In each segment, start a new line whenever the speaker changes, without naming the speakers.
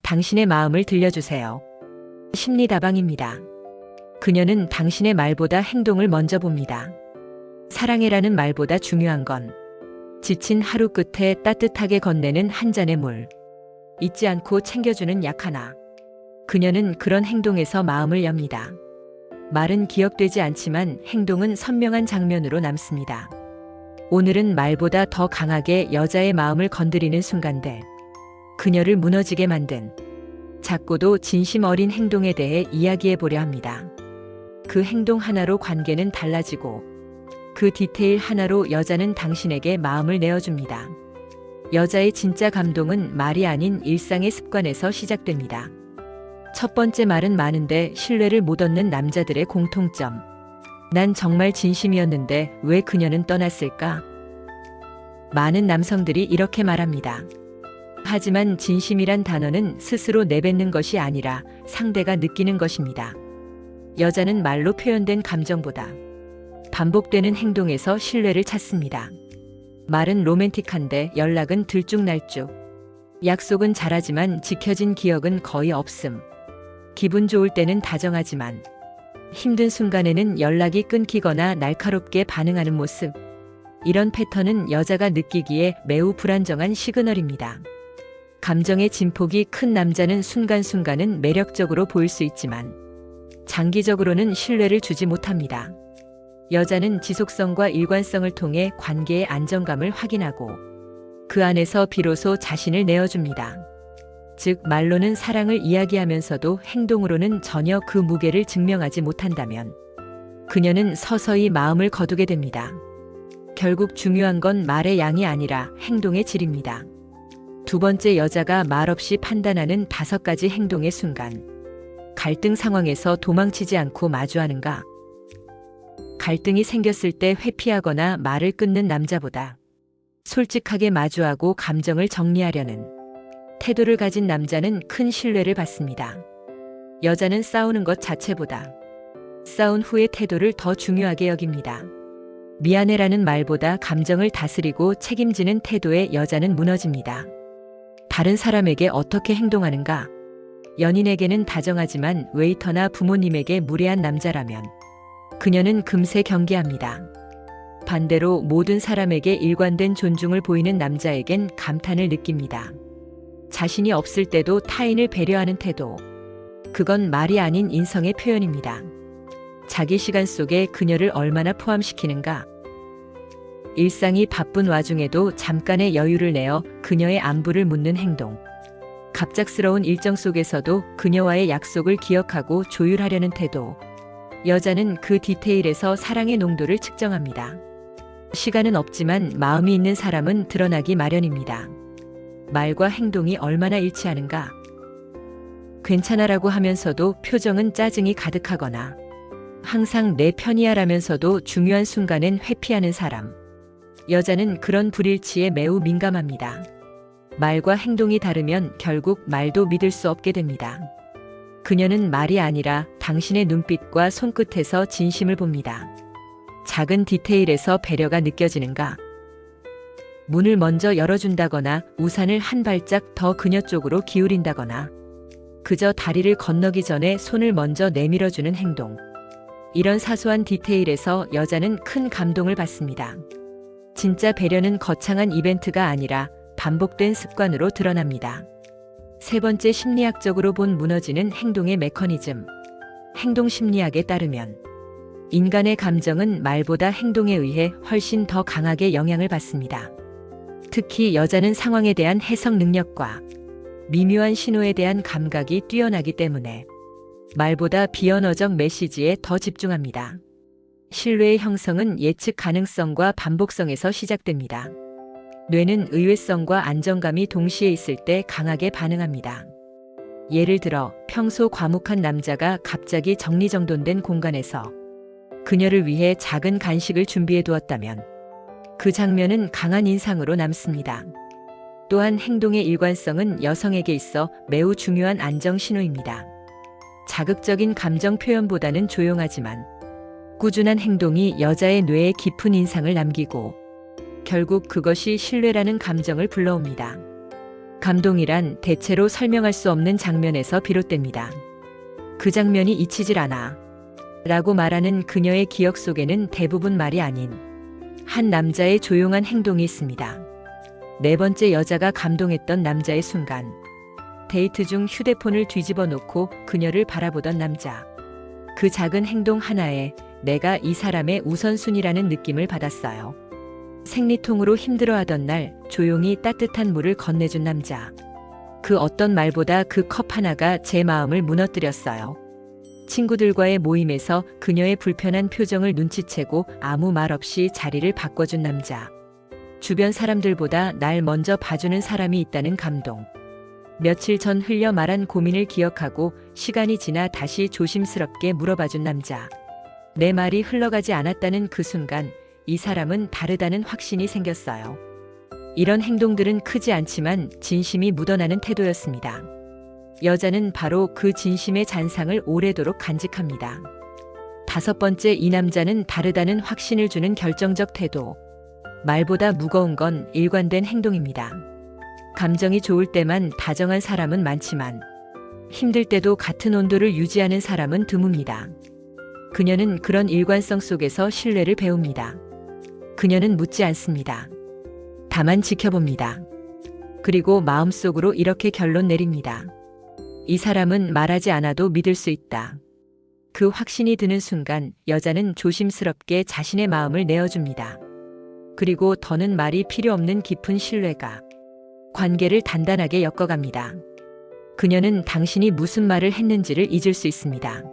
당신의 마음을 들려주세요. 심리다방입니다. 그녀는 당신의 말보다 행동을 먼저 봅니다. 사랑해라는 말보다 중요한 건 지친 하루 끝에 따뜻하게 건네는 한 잔의 물, 잊지 않고 챙겨주는 약 하나. 그녀는 그런 행동에서 마음을 엽니다. 말은 기억되지 않지만 행동은 선명한 장면으로 남습니다. 오늘은 말보다 더 강하게 여자의 마음을 건드리는 순간들, 그녀를 무너지게 만든 작고도 진심 어린 행동에 대해 이야기해 보려 합니다. 그 행동 하나로 관계는 달라지고 그 디테일 하나로 여자는 당신에게 마음을 내어줍니다. 여자의 진짜 감동은 말이 아닌 일상의 습관에서 시작됩니다. 첫 번째 말은 많은데 신뢰를 못 얻는 남자들의 공통점. 난 정말 진심이었는데 왜 그녀는 떠났을까? 많은 남성들이 이렇게 말합니다. 하지만 진심이란 단어는 스스로 내뱉는 것이 아니라 상대가 느끼는 것입니다. 여자는 말로 표현된 감정보다 반복되는 행동에서 신뢰를 찾습니다. 말은 로맨틱한데 연락은 들쭉날쭉. 약속은 잘하지만 지켜진 기억은 거의 없음. 기분 좋을 때는 다정하지만 힘든 순간에는 연락이 끊기거나 날카롭게 반응하는 모습. 이런 패턴은 여자가 느끼기에 매우 불안정한 시그널입니다. 감정의 진폭이 큰 남자는 순간순간은 매력적으로 보일 수 있지만 장기적으로는 신뢰를 주지 못합니다. 여자는 지속성과 일관성을 통해 관계의 안정감을 확인하고 그 안에서 비로소 자신을 내어줍니다. 즉, 말로는 사랑을 이야기하면서도 행동으로는 전혀 그 무게를 증명하지 못한다면 그녀는 서서히 마음을 거두게 됩니다. 결국 중요한 건 말의 양이 아니라 행동의 질입니다. 두 번째, 여자가 말없이 판단하는 5가지 행동의 순간. 갈등 상황에서 도망치지 않고 마주하는가? 갈등이 생겼을 때 회피하거나 말을 끊는 남자보다 솔직하게 마주하고 감정을 정리하려는 태도를 가진 남자는 큰 신뢰를 받습니다. 여자는 싸우는 것 자체보다 싸운 후의 태도를 더 중요하게 여깁니다. 미안해라는 말보다 감정을 다스리고 책임지는 태도에 여자는 무너집니다. 다른 사람에게 어떻게 행동하는가? 연인에게는 다정하지만 웨이터나 부모님에게 무례한 남자라면 그녀는 금세 경계합니다. 반대로 모든 사람에게 일관된 존중을 보이는 남자에겐 감탄을 느낍니다. 자신이 없을 때도 타인을 배려하는 태도. 그건 말이 아닌 인성의 표현입니다. 자기 시간 속에 그녀를 얼마나 포함시키는가? 일상이 바쁜 와중에도 잠깐의 여유를 내어 그녀의 안부를 묻는 행동. 갑작스러운 일정 속에서도 그녀와의 약속을 기억하고 조율하려는 태도. 여자는 그 디테일에서 사랑의 농도를 측정합니다. 시간은 없지만 마음이 있는 사람은 드러나기 마련입니다. 말과 행동이 얼마나 일치하는가? 괜찮아라고 하면서도 표정은 짜증이 가득하거나 항상 내 편이야라면서도 중요한 순간엔 회피하는 사람. 여자는 그런 불일치에 매우 민감합니다. 말과 행동이 다르면 결국 말도 믿을 수 없게 됩니다. 그녀는 말이 아니라 당신의 눈빛과 손끝에서 진심을 봅니다. 작은 디테일에서 배려가 느껴지는가? 문을 먼저 열어준다거나 우산을 한 발짝 더 그녀 쪽으로 기울인다거나 그저 다리를 건너기 전에 손을 먼저 내밀어주는 행동. 이런 사소한 디테일에서 여자는 큰 감동을 받습니다. 진짜 배려는 거창한 이벤트가 아니라 반복된 습관으로 드러납니다. 세 번째, 심리학적으로 본 무너지는 행동의 메커니즘. 행동 심리학에 따르면 인간의 감정은 말보다 행동에 의해 훨씬 더 강하게 영향을 받습니다. 특히 여자는 상황에 대한 해석 능력과 미묘한 신호에 대한 감각이 뛰어나기 때문에 말보다 비언어적 메시지에 더 집중합니다. 신뢰의 형성은 예측 가능성과 반복성에서 시작됩니다. 뇌는 의외성과 안정감이 동시에 있을 때 강하게 반응합니다. 예를 들어 평소 과묵한 남자가 갑자기 정리정돈된 공간에서 그녀를 위해 작은 간식을 준비해 두었다면 그 장면은 강한 인상으로 남습니다. 또한 행동의 일관성은 여성에게 있어 매우 중요한 안정 신호입니다. 자극적인 감정 표현보다는 조용하지만 꾸준한 행동이 여자의 뇌에 깊은 인상을 남기고 결국 그것이 신뢰라는 감정을 불러옵니다. 감동이란 대체로 설명할 수 없는 장면에서 비롯됩니다. 그 장면이 잊히질 않아. 라고 말하는 그녀의 기억 속에는 대부분 말이 아닌 한 남자의 조용한 행동이 있습니다. 네 번째, 여자가 감동했던 남자의 순간. 데이트 중 휴대폰을 뒤집어 놓고 그녀를 바라보던 남자. 그 작은 행동 하나에 내가 이 사람의 우선순위라는 느낌을 받았어요. 생리통으로 힘들어하던 날 조용히 따뜻한 물을 건네준 남자. 그 어떤 말보다 그 컵 하나가 제 마음을 무너뜨렸어요. 친구들과의 모임에서 그녀의 불편한 표정을 눈치채고 아무 말 없이 자리를 바꿔준 남자. 주변 사람들보다 날 먼저 봐주는 사람이 있다는 감동. 며칠 전 흘려 말한 고민을 기억하고 시간이 지나 다시 조심스럽게 물어봐준 남자. 내 말이 흘러가지 않았다는 그 순간 이 사람은 다르다는 확신이 생겼어요. 이런 행동들은 크지 않지만 진심이 묻어나는 태도였습니다. 여자는 바로 그 진심의 잔상을 오래도록 간직합니다. 다섯 번째, 이 남자는 다르다는 확신을 주는 결정적 태도. 말보다 무거운 건 일관된 행동입니다. 감정이 좋을 때만 다정한 사람은 많지만 힘들 때도 같은 온도를 유지하는 사람은 드뭅니다. 그녀는 그런 일관성 속에서 신뢰를 배웁니다. 그녀는 묻지 않습니다. 다만 지켜봅니다. 그리고 마음속으로 이렇게 결론 내립니다. 이 사람은 말하지 않아도 믿을 수 있다. 그 확신이 드는 순간 여자는 조심스럽게 자신의 마음을 내어줍니다. 그리고 더는 말이 필요 없는 깊은 신뢰가 관계를 단단하게 엮어갑니다. 그녀는 당신이 무슨 말을 했는지를 잊을 수 있습니다.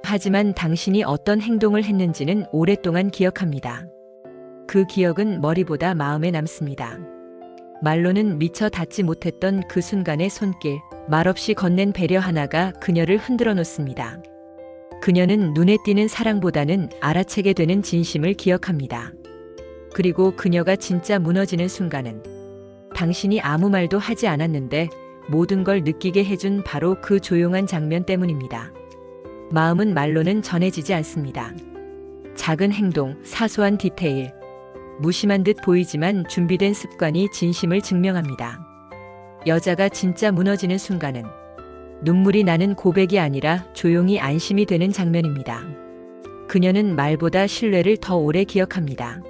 하지만 당신이 어떤 행동을 했는지는 오랫동안 기억합니다. 그 기억은 머리보다 마음에 남습니다. 말로는 미처 닿지 못했던 그 순간의 손길, 말없이 건넨 배려 하나가 그녀를 흔들어 놓습니다. 그녀는 눈에 띄는 사랑보다는 알아채게 되는 진심을 기억합니다. 그리고 그녀가 진짜 무너지는 순간은 당신이 아무 말도 하지 않았는데 모든 걸 느끼게 해준 바로 그 조용한 장면 때문입니다. 마음은 말로는 전해지지 않습니다. 작은 행동, 사소한 디테일, 무심한 듯 보이지만 준비된 습관이 진심을 증명합니다. 여자가 진짜 무너지는 순간은 눈물이 나는 고백이 아니라 조용히 안심이 되는 장면입니다. 그녀는 말보다 신뢰를 더 오래 기억합니다.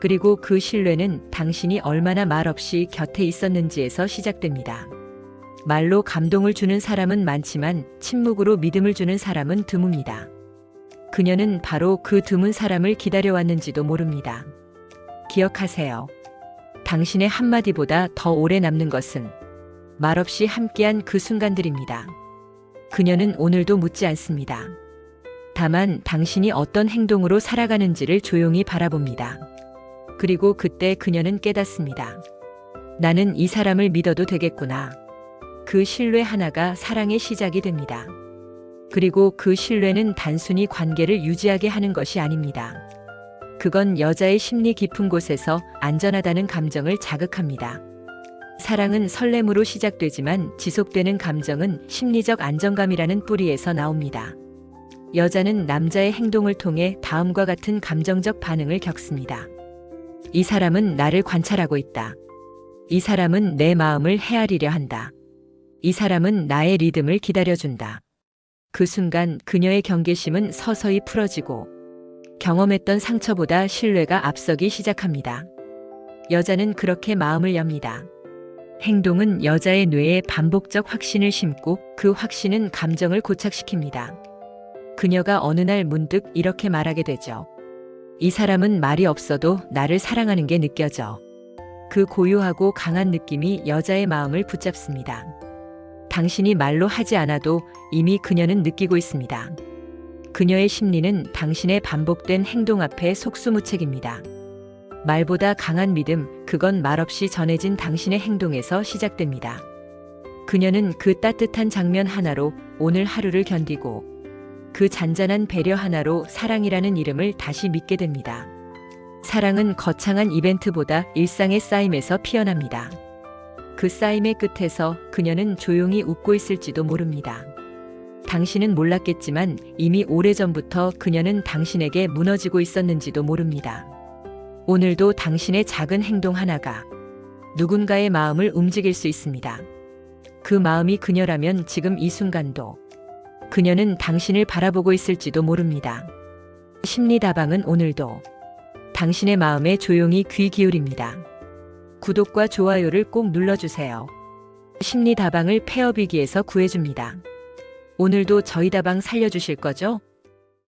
그리고 그 신뢰는 당신이 얼마나 말없이 곁에 있었는지에서 시작됩니다. 말로 감동을 주는 사람은 많지만 침묵으로 믿음을 주는 사람은 드뭅니다. 그녀는 바로 그 드문 사람을 기다려왔는지도 모릅니다. 기억하세요. 당신의 한마디보다 더 오래 남는 것은 말없이 함께한 그 순간들입니다. 그녀는 오늘도 묻지 않습니다. 다만 당신이 어떤 행동으로 살아가는지를 조용히 바라봅니다. 그리고 그때 그녀는 깨닫습니다. 나는 이 사람을 믿어도 되겠구나. 그 신뢰 하나가 사랑의 시작이 됩니다. 그리고 그 신뢰는 단순히 관계를 유지하게 하는 것이 아닙니다. 그건 여자의 심리 깊은 곳에서 안전하다는 감정을 자극합니다. 사랑은 설렘으로 시작되지만 지속되는 감정은 심리적 안정감이라는 뿌리에서 나옵니다. 여자는 남자의 행동을 통해 다음과 같은 감정적 반응을 겪습니다. 이 사람은 나를 관찰하고 있다. 이 사람은 내 마음을 헤아리려 한다. 이 사람은 나의 리듬을 기다려준다. 그 순간 그녀의 경계심은 서서히 풀어지고 경험했던 상처보다 신뢰가 앞서기 시작합니다. 여자는 그렇게 마음을 엽니다. 행동은 여자의 뇌에 반복적 확신을 심고 그 확신은 감정을 고착시킵니다. 그녀가 어느 날 문득 이렇게 말하게 되죠. 이 사람은 말이 없어도 나를 사랑하는 게 느껴져. 그 고요하고 강한 느낌이 여자의 마음을 붙잡습니다. 당신이 말로 하지 않아도 이미 그녀는 느끼고 있습니다. 그녀의 심리는 당신의 반복된 행동 앞에 속수무책입니다. 말보다 강한 믿음, 그건 말없이 전해진 당신의 행동에서 시작됩니다. 그녀는 그 따뜻한 장면 하나로 오늘 하루를 견디고 그 잔잔한 배려 하나로 사랑이라는 이름을 다시 믿게 됩니다. 사랑은 거창한 이벤트보다 일상의 쌓임에서 피어납니다. 그 쌓임의 끝에서 그녀는 조용히 웃고 있을지도 모릅니다. 당신은 몰랐겠지만 이미 오래전부터 그녀는 당신에게 무너지고 있었는지도 모릅니다. 오늘도 당신의 작은 행동 하나가 누군가의 마음을 움직일 수 있습니다. 그 마음이 그녀라면 지금 이 순간도 그녀는 당신을 바라보고 있을지도 모릅니다. 심리다방은 오늘도 당신의 마음에 조용히 귀 기울입니다. 구독과 좋아요를 꼭 눌러주세요. 심리다방을 폐업 위기에서 구해줍니다. 오늘도 저희 다방 살려주실 거죠?